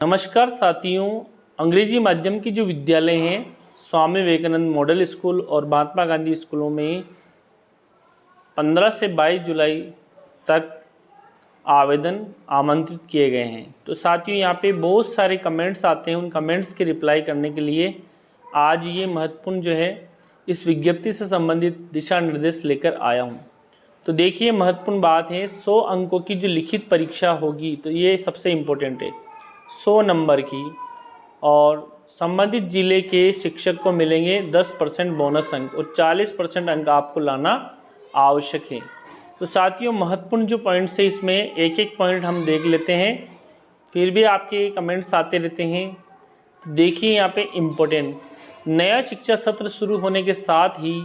नमस्कार साथियों, अंग्रेजी माध्यम की जो विद्यालय हैं स्वामी विवेकानंद मॉडल स्कूल और महात्मा गांधी स्कूलों में 15 से 22 जुलाई तक आवेदन आमंत्रित किए गए हैं। तो साथियों यहाँ पे बहुत सारे कमेंट्स आते हैं, उन कमेंट्स के रिप्लाई करने के लिए आज ये महत्वपूर्ण जो है इस विज्ञप्ति से संबंधित दिशा निर्देश लेकर आया हूँ। तो देखिए, महत्वपूर्ण बात है, 100 अंकों की जो लिखित परीक्षा होगी, तो ये सबसे इम्पोर्टेंट है, 100 नंबर की, और संबंधित जिले के शिक्षक को मिलेंगे 10% बोनस अंक और 40% अंक आपको लाना आवश्यक है। तो साथियों, महत्वपूर्ण जो पॉइंट्स है इसमें एक एक पॉइंट हम देख लेते हैं, फिर भी आपके कमेंट्स आते रहते हैं। तो देखिए यहाँ पे इम्पोर्टेंट, नया शिक्षा सत्र शुरू होने के साथ ही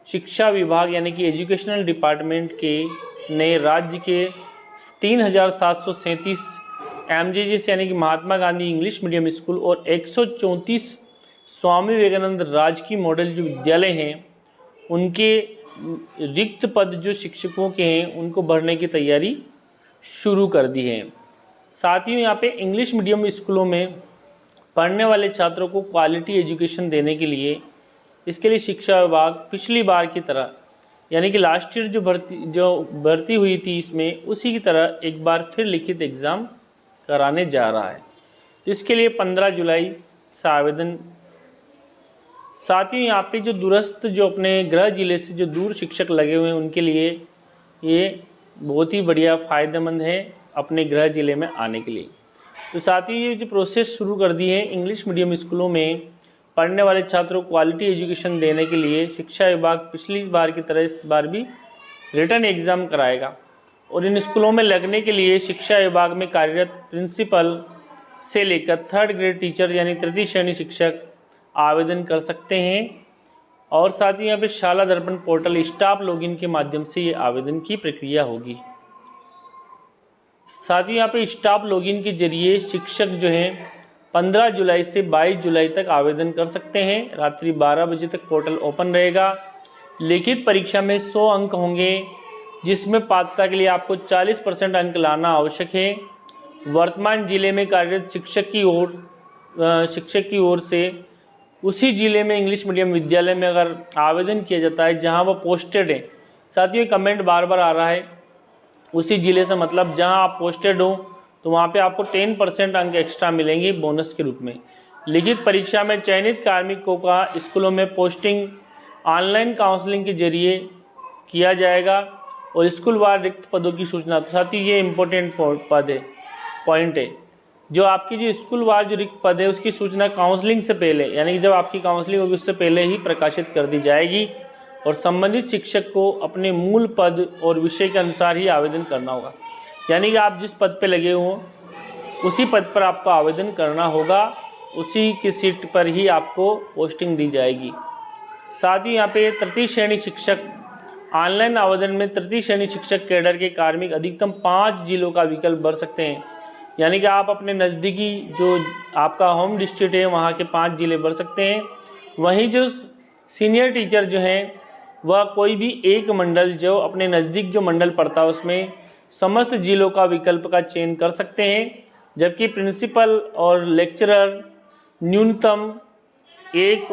शिक्षा विभाग यानी कि एजुकेशनल डिपार्टमेंट के नए राज्य के 3737 MJGs यानी कि Mahatma Gandhi English medium school और 134 स्वामी विवेकानंद राजकीय मॉडल जो विद्यालय हैं उनके रिक्त पद जो शिक्षकों के हैं उनको भरने की तैयारी शुरू कर दी है। साथ ही यहाँ पे इंग्लिश मीडियम स्कूलों में पढ़ने वाले छात्रों को क्वालिटी एजुकेशन देने के लिए इसके लिए शिक्षा विभाग पिछली बार की तरह यानी कि लास्ट ईयर जो भर्ती हुई थी इसमें उसी की तरह एक बार फिर लिखित एग्ज़ाम कराने जा रहा है। तो इसके लिए 15 जुलाई से आवेदन। साथ ही यहाँ पे जो दूरस्थ जो अपने गृह जिले से जो दूर शिक्षक लगे हुए हैं उनके लिए ये बहुत ही बढ़िया फ़ायदेमंद है अपने गृह जिले में आने के लिए। तो साथ ही ये जो प्रोसेस शुरू कर दी है, इंग्लिश मीडियम स्कूलों में पढ़ने वाले छात्रों को क्वालिटी एजुकेशन देने के लिए शिक्षा विभाग पिछली बार की तरह इस बार भी रिटर्न एग्ज़ाम कराएगा और इन स्कूलों में लगने के लिए शिक्षा विभाग में कार्यरत प्रिंसिपल से लेकर 3rd ग्रेड टीचर यानी तृतीय श्रेणी शिक्षक आवेदन कर सकते हैं। और साथ ही यहाँ पे शाला दर्पण पोर्टल स्टाफ लॉगिन के माध्यम से ये आवेदन की प्रक्रिया होगी। साथ ही यहाँ पे स्टाफ लॉगिन के जरिए शिक्षक जो हैं 15 जुलाई से 22 जुलाई तक आवेदन कर सकते हैं। रात्रि 12 बजे तक पोर्टल ओपन रहेगा। लिखित परीक्षा में 100 अंक होंगे जिसमें पात्रता के लिए आपको 40% अंक लाना आवश्यक है। वर्तमान जिले में कार्यरत शिक्षक की ओर से उसी जिले में इंग्लिश मीडियम विद्यालय में अगर आवेदन किया जाता है जहां वो पोस्टेड है, साथियों कमेंट बार बार आ रहा है, उसी जिले से मतलब जहां आप पोस्टेड हो तो वहां पे आपको 10% अंक एक्स्ट्रा मिलेंगे बोनस के रूप में। लिखित परीक्षा में चयनित कार्मिकों का स्कूलों में पोस्टिंग ऑनलाइन काउंसलिंग के जरिए किया जाएगा और स्कूलवार रिक्त पदों की सूचना। साथ ही ये इम्पोर्टेंट पॉइंट है, जो आपकी जो स्कूलवार जो रिक्त पद है उसकी सूचना काउंसलिंग से पहले यानी कि जब आपकी काउंसलिंग होगी उससे पहले ही प्रकाशित कर दी जाएगी और संबंधित शिक्षक को अपने मूल पद और विषय के अनुसार ही आवेदन करना होगा। यानी कि आप जिस पद पे लगे हों उसी पद पर आपको आवेदन करना होगा, उसी की सीट पर ही आपको पोस्टिंग दी जाएगी। साथ ही यहाँ पे तृतीय श्रेणी शिक्षक ऑनलाइन आवेदन में तृतीय श्रेणी शिक्षक कैडर के कार्मिक अधिकतम 5 जिलों का विकल्प भर सकते हैं। यानी कि आप अपने नज़दीकी जो आपका होम डिस्ट्रिक्ट है वहाँ के 5 जिले भर सकते हैं। वहीं जो सीनियर टीचर जो हैं वह कोई भी एक मंडल जो अपने नज़दीक जो मंडल पड़ता है उसमें समस्त जिलों का विकल्प का चयन कर सकते हैं, जबकि प्रिंसिपल और लेक्चरर न्यूनतम 1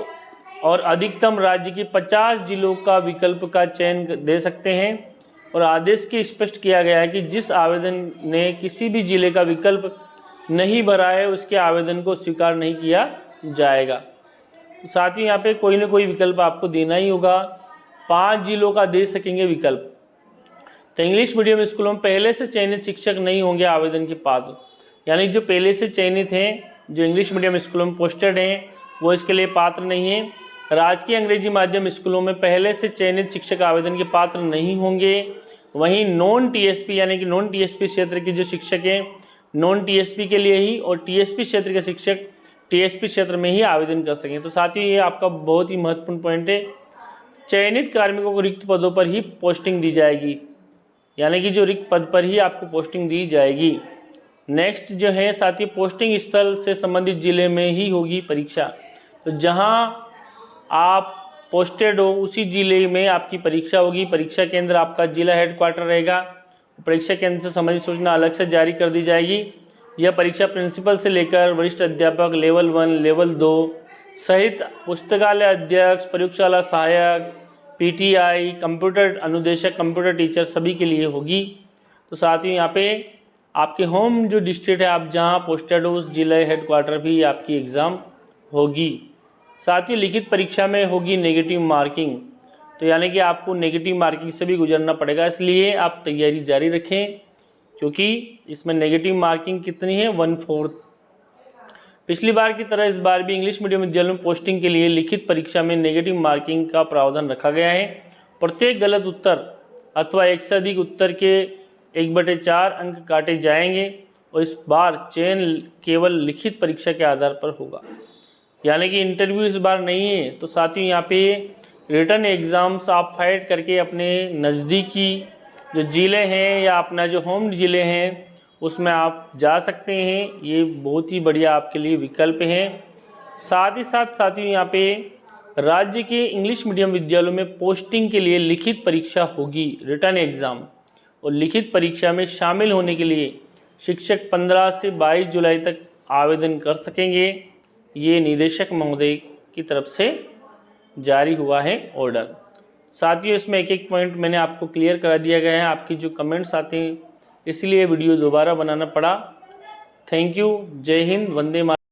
और अधिकतम राज्य की 50 जिलों का विकल्प का चयन दे सकते हैं। और आदेश के स्पष्ट किया गया है कि जिस आवेदन ने किसी भी जिले का विकल्प नहीं भरा है उसके आवेदन को स्वीकार नहीं किया जाएगा। तो साथ ही यहाँ पे कोई ना कोई विकल्प आपको देना ही होगा, 5 जिलों का दे सकेंगे विकल्प। तो इंग्लिश मीडियम स्कूलों में पहले से चयनित शिक्षक नहीं होंगे आवेदन के पात्र, यानी जो पहले से चयनित हैं जो इंग्लिश मीडियम स्कूलों में पोस्टेड हैं वो इसके लिए पात्र नहीं हैं। राजकीय अंग्रेजी माध्यम स्कूलों में पहले से चयनित शिक्षक आवेदन के पात्र नहीं होंगे। वहीं नॉन टीएसपी यानी कि नॉन टीएसपी क्षेत्र के जो शिक्षक हैं नॉन टीएसपी के लिए ही और टीएसपी क्षेत्र के शिक्षक टीएसपी क्षेत्र में ही आवेदन कर सकें। तो साथ ही ये आपका बहुत ही महत्वपूर्ण पॉइंट है, चयनित कार्मिकों को रिक्त पदों पर ही पोस्टिंग दी जाएगी, यानी कि जो रिक्त पद पर ही आपको पोस्टिंग दी जाएगी। नेक्स्ट जो है साथ ही पोस्टिंग स्थल से संबंधित जिले में ही होगी परीक्षा। तो जहां आप पोस्टेड हो उसी जिले में आपकी परीक्षा होगी। परीक्षा केंद्र आपका जिला हेडक्वार्टर रहेगा। परीक्षा केंद्र से संबंधित सूचना अलग से जारी कर दी जाएगी। यह परीक्षा प्रिंसिपल से लेकर वरिष्ठ अध्यापक लेवल 1, लेवल 2 सहित पुस्तकालय अध्यक्ष, प्रयोगशाला सहायक, पीटीआई, कंप्यूटर अनुदेशक, कंप्यूटर टीचर सभी के लिए होगी। तो साथ ही यहाँ पे आपके होम जो डिस्ट्रिक्ट है, आप जहाँ पोस्टेड हो उस जिले हेडक्वार्टर भी आपकी एग्ज़ाम होगी। साथ ही लिखित परीक्षा में होगी नेगेटिव मार्किंग, तो यानी कि आपको नेगेटिव मार्किंग से भी गुजरना पड़ेगा, इसलिए आप तैयारी जारी रखें, क्योंकि इसमें नेगेटिव मार्किंग कितनी है, 1/4। पिछली बार की तरह इस बार भी इंग्लिश मीडियम विद्यालयों में पोस्टिंग के लिए लिखित परीक्षा में नेगेटिव मार्किंग का प्रावधान रखा गया है। प्रत्येक गलत उत्तर अथवा एक से अधिक उत्तर के 1/4 अंक काटे जाएंगे और इस बार चयन केवल लिखित परीक्षा के आधार पर होगा, यानी कि इंटरव्यू इस बार नहीं है। तो साथ ही यहाँ पे रिटर्न एग्ज़ाम्स आप फाइट करके अपने नज़दीकी जो ज़िले हैं या अपना जो होम ज़िले हैं उसमें आप जा सकते हैं, ये बहुत ही बढ़िया आपके लिए विकल्प हैं। साथ ही यहाँ पे राज्य के इंग्लिश मीडियम विद्यालयों में पोस्टिंग के लिए लिखित परीक्षा होगी, रिटर्न एग्ज़ाम, और लिखित परीक्षा में शामिल होने के लिए शिक्षक 15 से 22 जुलाई तक आवेदन कर सकेंगे। ये निदेशक महोदय की तरफ से जारी हुआ है ऑर्डर। साथियों, इसमें एक एक पॉइंट मैंने आपको क्लियर करा दिया गया है, आपकी जो कमेंट्स आते हैं इसलिए वीडियो दोबारा बनाना पड़ा। Thank you. जय हिंद, वंदे मातरम।